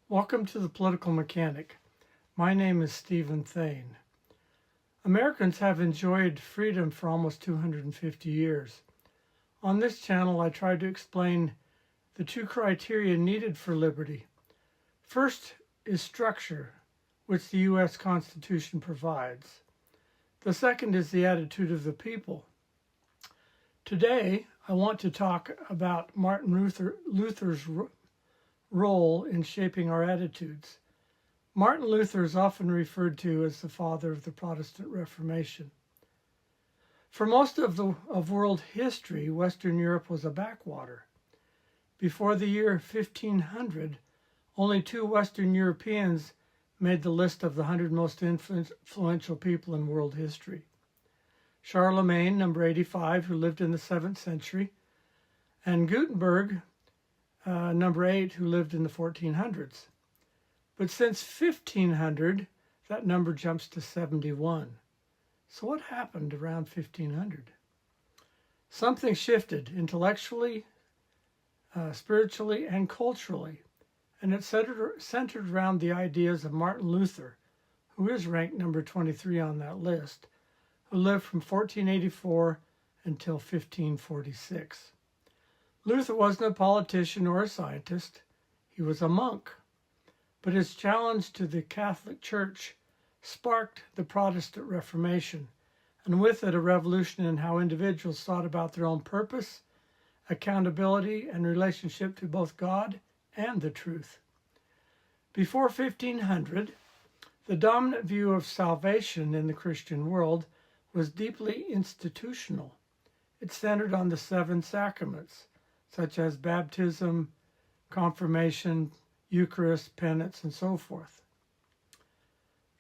Welcome to The Political Mechanic. My name is Stephen Thane. Americans have enjoyed freedom for almost 250 years. On this channel, I try to explain the two criteria needed for liberty. First is structure, which the U.S. Constitution provides. The second is the attitude of the people. Today, I want to talk about Martin Luther's role in shaping our attitudes. Martin Luther is often referred to as the father of the Protestant Reformation. For most of world history, Western Europe was a backwater. Before the year 1500, only 2 Western Europeans made the list of the 100 most influential people in world history. Charlemagne, number 85, who lived in the 7th century, and Gutenberg, number 8, who lived in the 1400s. But since 1500, that number jumps to 71. So what happened around 1500? Something shifted intellectually, spiritually, and culturally, and it centered around the ideas of Martin Luther, who is ranked number 23 on that list, who lived from 1484 until 1546. Luther wasn't a politician or a scientist. He was a monk. But his challenge to the Catholic Church sparked the Protestant Reformation, and with it a revolution in how individuals thought about their own purpose, accountability, and relationship to both God and the truth. Before 1500, the dominant view of salvation in the Christian world was deeply institutional. It centered on the 7 sacraments, such as baptism, confirmation, Eucharist, penance, and so forth.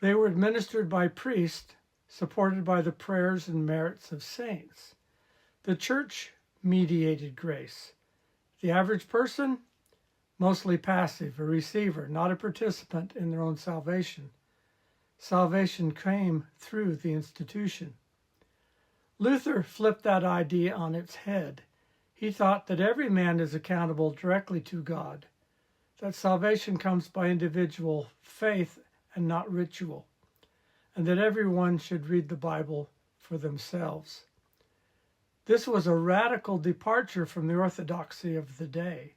They were administered by priests, supported by the prayers and merits of saints. The church mediated grace. The average person, mostly passive, a receiver, not a participant in their own salvation. Salvation came through the institution. Luther flipped that idea on its head. He thought that every man is accountable directly to God, that salvation comes by individual faith and not ritual, and that everyone should read the Bible for themselves. This was a radical departure from the orthodoxy of the day.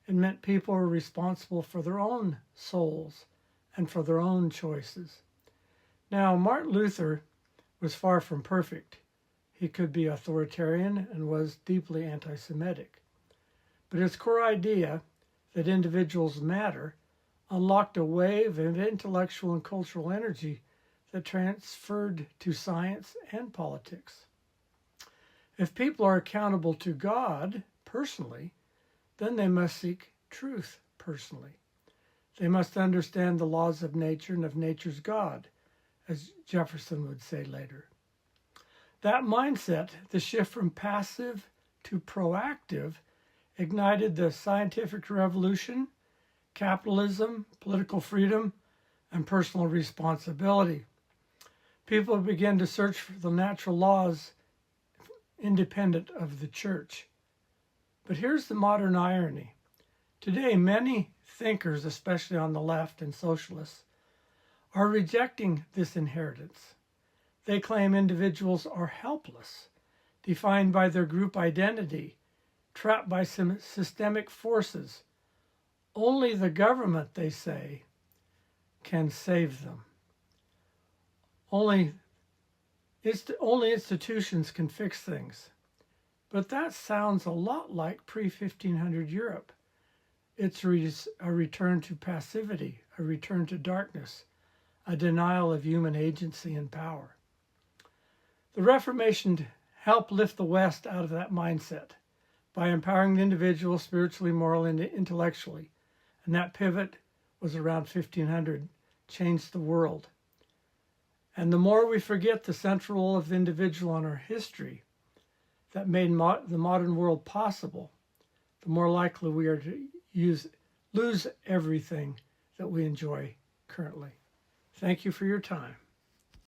It meant people were responsible for their own souls and for their own choices. Now, Martin Luther was far from perfect. He could be authoritarian and was deeply anti-Semitic. But his core idea that individuals matter unlocked a wave of intellectual and cultural energy that transferred to science and politics. If people are accountable to God personally, then they must seek truth personally. They must understand the laws of nature and of nature's God, as Jefferson would say later. That mindset, the shift from passive to proactive, ignited the scientific revolution, capitalism, political freedom, and personal responsibility. People began to search for the natural laws independent of the church. But here's the modern irony. Today, many thinkers, especially on the left and socialists, are rejecting this inheritance. They claim individuals are helpless, defined by their group identity, trapped by some systemic forces. Only the government, they say, can save them. Only institutions can fix things. But that sounds a lot like pre-1500 Europe. It's a return to passivity, a return to darkness, a denial of human agency and power. The Reformation helped lift the West out of that mindset by empowering the individual spiritually, morally, and intellectually. And that pivot was around 1500, changed the world. And the more we forget the central role of the individual in our history that made the modern world possible, the more likely we are to lose everything that we enjoy currently. Thank you for your time.